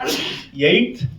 8th,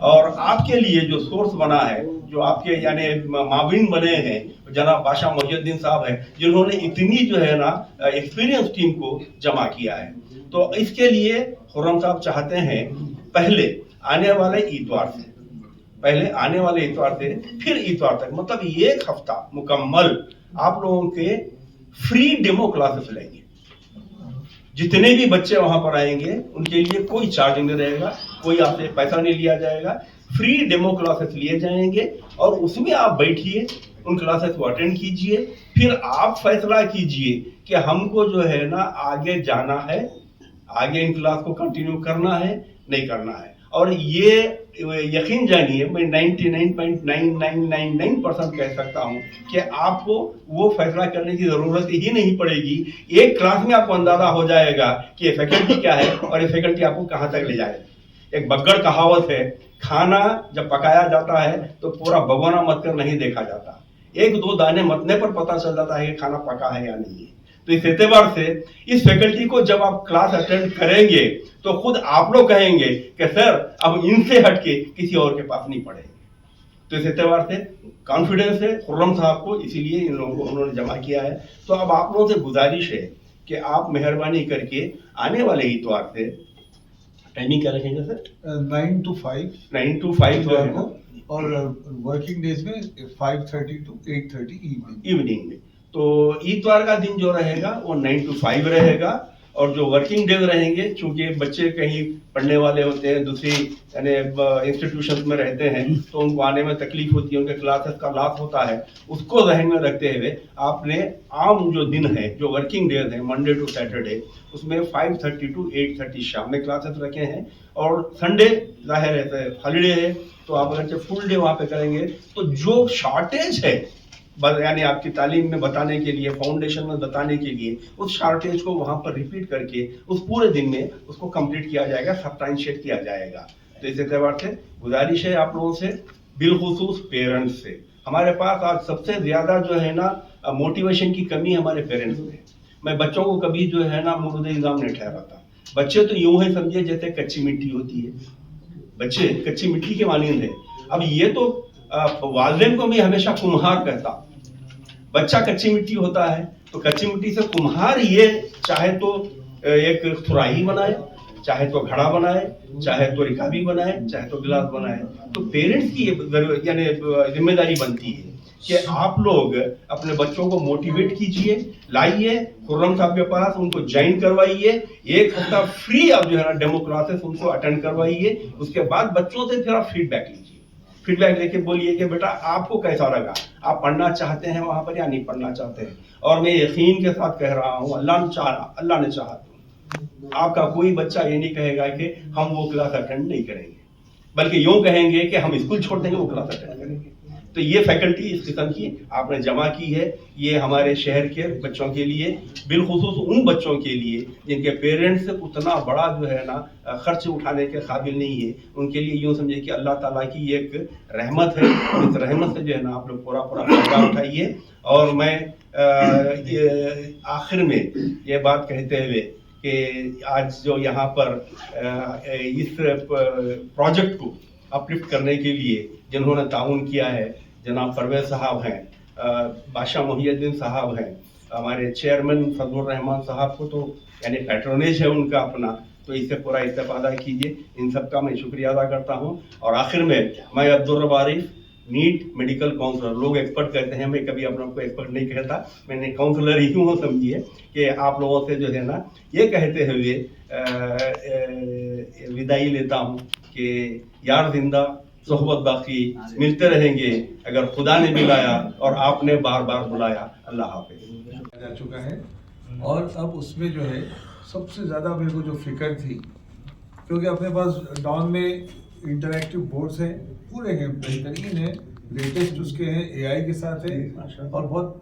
اور آپ کے لیے جو سورس بنا ہے, جو آپ کے یعنی معاون بنے ہیں جناب بادشاہ محی الدین صاحب ہیں, جنہوں نے اتنی جو ہے نا ایکسپیرینس ٹیم کو جمع کیا ہے. تو اس کے لیے خرم صاحب چاہتے ہیں پہلے آنے والے اتوار سے پھر اتوار تک, مطلب 1 ہفتہ مکمل آپ لوگوں کے فری ڈیمو کلاسز لیں گے. جتنے بھی بچے وہاں پر آئیں گے ان کے لیے کوئی چارج نہیں رہے گا, کوئی آپ سے پیسہ نہیں لیا جائے گا, فری ڈیمو کلاسز لیے جائیں گے اور اس میں آپ بیٹھیے, ان کلاسز کو اٹینڈ کیجئے, پھر آپ فیصلہ کیجئے کہ ہم کو جو ہے نا آگے جانا ہے, آگے ان کلاس کو کنٹینیو کرنا ہے نہیں کرنا ہے. اور یہ یقین جانیے میں 99.9999% کہہ سکتا ہوں کہ آپ کو وہ فیصلہ کرنے کی ضرورت ہی نہیں پڑے گی. ایک کلاس میں آپ کو اندازہ ہو جائے گا کہ یہ فیکلٹی کیا ہے اور یہ فیکلٹی آپ کو کہاں تک لے جائے. ایک بگڑ کہاوت ہے, کھانا جب پکایا جاتا ہے تو پورا بگونا مت کر نہیں دیکھا جاتا, 1-2 دانے متنے پر پتا چل جاتا ہے کہ کھانا پکا ہے یا نہیں ہے. تو اس اعتبار سے اس فیکلٹی کو جب آپ کلاس اٹینڈ کریں گے تو خود آپ لوگ کہیں گے کہ سر اب ان سے ہٹ کے کسی اور کے پاس نہیں پڑھیں گے. تو اس اعتبار سے کانفیڈنس ہے خرم صاحب کو, اسی لیے ان لوگوں کو انہوں نے جمع کیا ہے. تو اب آپ لوگوں سے گزارش ہے کہ آپ مہربانی کر کے آنے والے اتوار سے ٹائمنگ کیا رکھیں گے سر؟ 9 to 5 9 to 5 جو ہے نا, اور ورکنگ ڈیز میں 5:30 to 8:30 ایوننگ میں. تو اتوار کا دن جو رہے گا وہ 9 to 5 رہے گا, اور جو ورکنگ ڈیز رہیں گے چونکہ بچے کہیں پڑھنے والے ہوتے ہیں, دوسری یعنی انسٹیٹیوشن میں رہتے ہیں, تو ان کو آنے میں تکلیف ہوتی ہے, ان کے کلاسز کا لاس ہوتا ہے. اس کو ذہن میں رکھتے ہوئے آپ نے عام جو دن ہے, جو ورکنگ ڈیز ہیں منڈے ٹو سیٹرڈے, اس میں 5:30 to 8:30 شام میں کلاسز رکھے ہیں. اور سنڈے ظاہر ہے ہالیڈے ہے, تو آپ اگر فل ڈے وہاں پہ کریں گے تو جو شارٹیج ہے یعنی آپ کی تعلیم میں بتانے کے لیے, فاؤنڈیشن میں بتانے کے لیے, اس شارٹیج کو وہاں پر ریپیٹ کر کے اس پورے دن میں اس کو کمپلیٹ کیا جائے گا, سبٹائنشیٹ کیا جائے گا. تو اس اعتبار سے گزارش ہے آپ لوگوں سے, بالخصوص پیرنٹس سے. ہمارے پاس آج سب سے زیادہ جو ہے نا موٹیویشن کی کمی ہمارے پیرنٹس میں. میں بچوں کو کبھی جو ہے نا مورد الزام نہیں ٹھہراتا. بچے تو یوں ہی سمجھے جیسے کچی مٹی ہوتی ہے, بچے کچی مٹی کے مانند ہے. اب یہ تو والدین کو بھی ہمیشہ کمہار کہتا. بچہ کچی مٹی ہوتا ہے تو کچی مٹی سے کمہار یہ چاہے تو ایک سراہی بنائے, چاہے تو گھڑا بنائے, چاہے تو رکابی بنائے, چاہے تو گلاس بنائے. تو پیرنٹس کی یعنی ذمہ داری بنتی ہے کہ آپ لوگ اپنے بچوں کو موٹیویٹ کیجئے, لائیے خرم صاحب کے پاس, ان کو جوائن کروائیے, 1 ہفتہ فری آپ جو ہے نا ڈیمو کلاسز ان کو اٹینڈ کروائیے. اس کے بعد بچوں سے پھر آپ فیڈ بیک لیجیے, فیڈ بیک لے کے بولیے کہ بیٹا آپ کو کیسا لگا, آپ پڑھنا چاہتے ہیں وہاں پر یا نہیں پڑھنا چاہتے ہیں. اور میں یقین کے ساتھ کہہ رہا ہوں, اللہ نے چاہا آپ کا کوئی بچہ یہ نہیں کہے گا کہ ہم وہ کلاس اٹینڈ نہیں کریں گے, بلکہ یوں کہیں گے کہ ہم اسکول چھوڑ دیں گے, وہ کلاس اٹینڈ کریں گے. تو یہ فیکلٹی اس قسم کی آپ نے جمع کی ہے, یہ ہمارے شہر کے بچوں کے لیے, بالخصوص ان بچوں کے لیے جن کے پیرنٹس اتنا بڑا جو ہے نا خرچ اٹھانے کے قابل نہیں ہے, ان کے لیے یوں سمجھے کہ اللہ تعالیٰ کی ایک رحمت ہے, اور اس رحمت سے جو ہے نا آپ لوگ پورا فائدہ اٹھائیے. اور میں آخر میں یہ بات کہتے ہوئے کہ آج جو یہاں پر اس پروجیکٹ کو اپلفٹ کرنے کے لیے جنہوں نے تعاون کیا ہے, جناب پرویز صاحب ہیں, بادشاہ محی الدین صاحب ہیں, ہمارے چیئرمین فضل الرحمان صاحب کو تو یعنی پیٹرونیج ہے ان کا اپنا, تو اس سے پورا استفادہ کیجیے. ان سب کا میں شکریہ ادا کرتا ہوں. اور آخر میں عبدالرب عارف, نیٹ میڈیکل کاؤنسلر, لوگ ایکسپرٹ کہتے ہیں, میں کبھی اپنے کو ایکسپرٹ نہیں کہتا, میں نے کاؤنسلر ہی ہوں سمجھیے, کہ آپ لوگوں سے جو ہے نا یہ کہتے ہوئے وداعی لیتا ہوں کہ یار زندہ صحبت باقی, ملتے رہیں گے اگر خدا نے ملایا اور آپ نے بار بار بلایا. اللہ حافظ. جا چکا ہے, اور اب اس میں جو ہے سب سے زیادہ میرے کو جو فکر تھی, کیونکہ اپنے پاس ڈاؤن میں انٹریکٹیو بورڈز ہیں, پورے ہیں, بہترین ہیں, لیٹسٹ اس کے ہیں, اے آئی کے ساتھ ہیں, اور بہت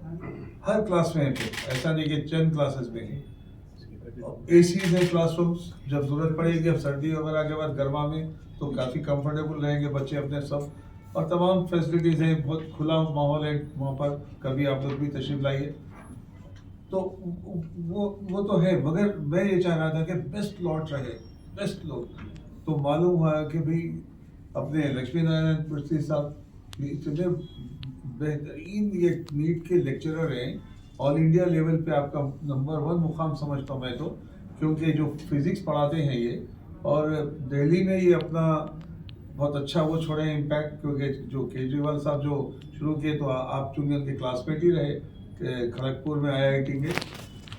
ہر کلاس میں ہیں, ایسا نہیں کہ چند کلاسز میں ہیں. اے سیز ہیں کلاس رومس, جب ضرورت پڑے گی اب سردی وغیرہ کے بعد گرما میں تو کافی کمفرٹیبل رہیں گے بچے اپنے سب, اور تمام فیسلٹیز ہیں, بہت کھلا ماحول ہے وہاں پر, کبھی آپ لوگ بھی تشریف لائیے. تو وہ تو ہے, مگر میں یہ چاہ رہا تھا کہ بیسٹ لاٹ رہے, بیسٹ لوگ. تو معلوم ہوا کہ بھئی اپنے لکشمی نارائن پرسی صاحب اتنے بہترین یہ نیٹ کے لیکچرر ہیں. آل انڈیا لیول پہ آپ کا نمبر 1 مقام سمجھتا ہوں میں تو, کیونکہ جو فزکس پڑھاتے ہیں یہ, اور دہلی میں یہ اپنا بہت اچھا وہ چھوڑے ہیں امپیکٹ, کیونکہ جو کیجریوال صاحب جو شروع کیے تو آپ چونکہ ان کے کلاس میٹ ہی رہے کھڑگپور میں IIT کے,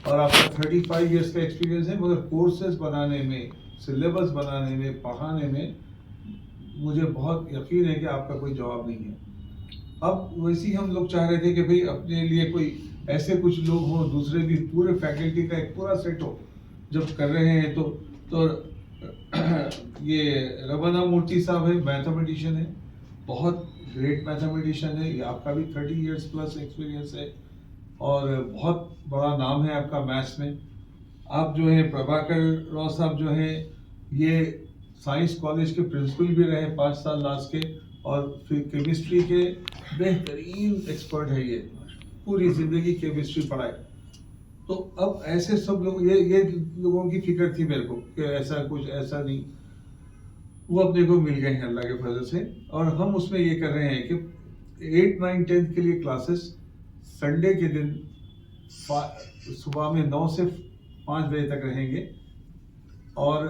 اور آپ کا 35 ایئرس کا ایکسپیرینس ہے, مگر کورسز بنانے میں, سلیبس بنانے میں, پڑھانے میں مجھے بہت یقین ہے کہ آپ کا کوئی جواب نہیں ہے. اب ویسے ہی ہم لوگ چاہ رہے تھے کہ بھئی اپنے لیے کوئی ایسے کچھ لوگ ہوں, دوسرے بھی پورے فیکلٹی کا ایک پورا سیٹ ہو جب کر رہے ہیں تو یہ رمنا مورتی صاحب ہے, میتھمیٹیشین ہے, بہت گریٹ میتھمیٹیشین ہے, یہ آپ کا بھی 30 ایئرس پلس ایکسپیرینس ہے اور بہت بڑا نام ہے آپ کا میتھس میں. آپ جو ہے پربھاکر راؤ صاحب جو ہیں, یہ سائنس کالج کے پرنسپل بھی رہے 5 سال لاسٹ کے, اور پھر کیمسٹری کے بہترین ایکسپرٹ ہے, یہ پوری زندگی کیمسٹری پڑھائے. تو اب ایسے سب لوگ, یہ لوگوں کی فکر تھی میرے کو کہ ایسا کچھ ایسا نہیں, وہ اپنے کو مل گئے ہیں اللہ کے فضل سے. اور ہم اس میں یہ کر رہے ہیں کہ 8, 9, 10 کے لیے کلاسز سنڈے کے دن صبح میں 9 سے 5 بجے تک رہیں گے, اور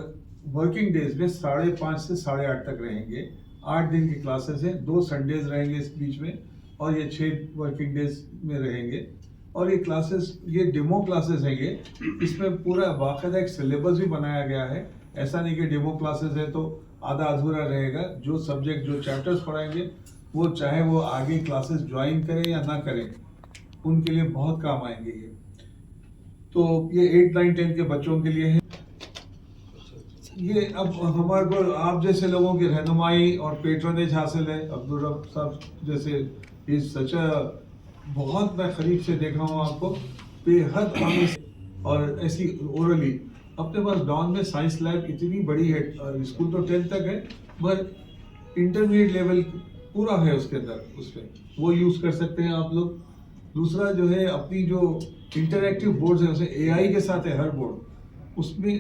ورکنگ ڈیز میں 5:30 سے 8:30 تک رہیں گے. 8 دن کی کلاسز ہیں, 2 سنڈیز رہیں گے اس بیچ میں, اور یہ 6 ورکنگ ڈیز میں رہیں گے. اور یہ کلاسز, یہ ڈیمو کلاسز ہیں یہ, اس میں پورا باقاعدہ ایک سلیبس بھی بنایا گیا ہے. ایسا نہیں کہ ڈیمو کلاسز ہے تو آدھا ادھورا رہے گا. جو سبجیکٹ جو چیپٹرز پڑھائیں گے وہ چاہے وہ آگے کلاسز جوائن کریں یا نہ کریں, ان کے لیے بہت کام آئیں گے یہ. تو یہ 8, 9, 10 کے بچوں کے لیے ہے. یہ اب ہمارے کو آپ جیسے لوگوں کی رہنمائی اور پیٹرنیج حاصل ہے. عبدالرب صاحب جیسے سچ بہت میں قریب سے دیکھا ہوں آپ کو, بے حد آنےسٹ, اور ایسی اورلی. اپنے پاس ڈان میں سائنس لیب اتنی بڑی ہے, اسکول تو 10 تک ہے مگر انٹرمیڈیٹ لیول پورا ہے اس کے اندر, اس میں وہ یوز کر سکتے ہیں آپ لوگ. دوسرا جو ہے اپنی جو انٹریکٹیو بورڈز ہیں, اسے AI کے ساتھ ہے ہر بورڈ, اس میں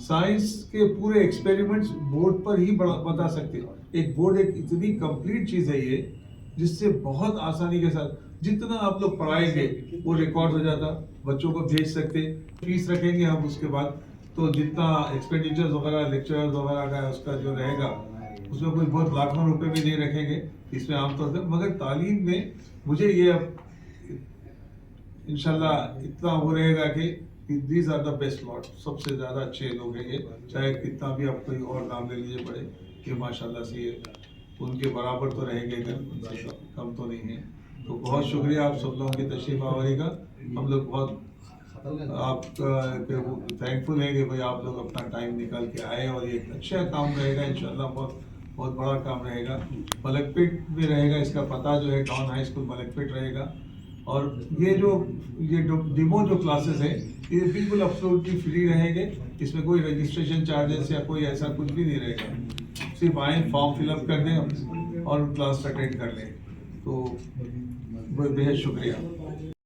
سائنس کے پورے ایکسپیریمنٹس بورڈ پر ہی بتا سکتے ہیں. ایک بورڈ ایک اتنی کمپلیٹ چیز ہے یہ, جس سے بہت آسانی کے ساتھ جتنا آپ لوگ پڑھائیں گے وہ ریکارڈ ہو جاتا, بچوں کو بھیج سکتے. فیس رکھیں گے ہم اس کے بعد, تو جتنا ایکسپینڈیچر وغیرہ لیکچرز وغیرہ کا اس کا جو رہے گا, اس میں کوئی بہت لاکھوں روپے بھی نہیں رکھیں گے اس میں عام طور پہ. مگر تعلیم میں مجھے یہ اب انشاءاللہ اتنا ہو رہے گا کہ دیز آر دا بیسٹ لاٹ, سب سے زیادہ اچھے لوگ ہیں یہ. چاہے کتنا بھی آپ کوئی اور نام لے لیجیے پڑے, کہ ماشاءاللہ سے یہ ان کے برابر تو رہیں گے, کم تو نہیں ہے. تو بہت شکریہ آپ سب لوگوں کی تشریف آوری کا. ہم لوگ بہت آپ تھینکفل ہیں کہ بھائی آپ لوگ اپنا ٹائم نکال کے آئے, اور یہ اچھا کام رہے گا انشاءاللہ, بہت بڑا کام رہے گا. ملک پیٹ میں رہے گا, اس کا پتہ جو ہے ڈان ہائی اسکول ملک پیٹ رہے گا. اور یہ ڈیمو جو کلاسز ہیں یہ بالکل ابسولوٹلی فری رہیں گے. اس میں کوئی رجسٹریشن چارجز یا کوئی ایسا کچھ بھی نہیں رہے گا. صرف آئیں, فارم فل اپ کر دیں اور کلاس اٹینڈ کر لیں. تو بہت شکریہ.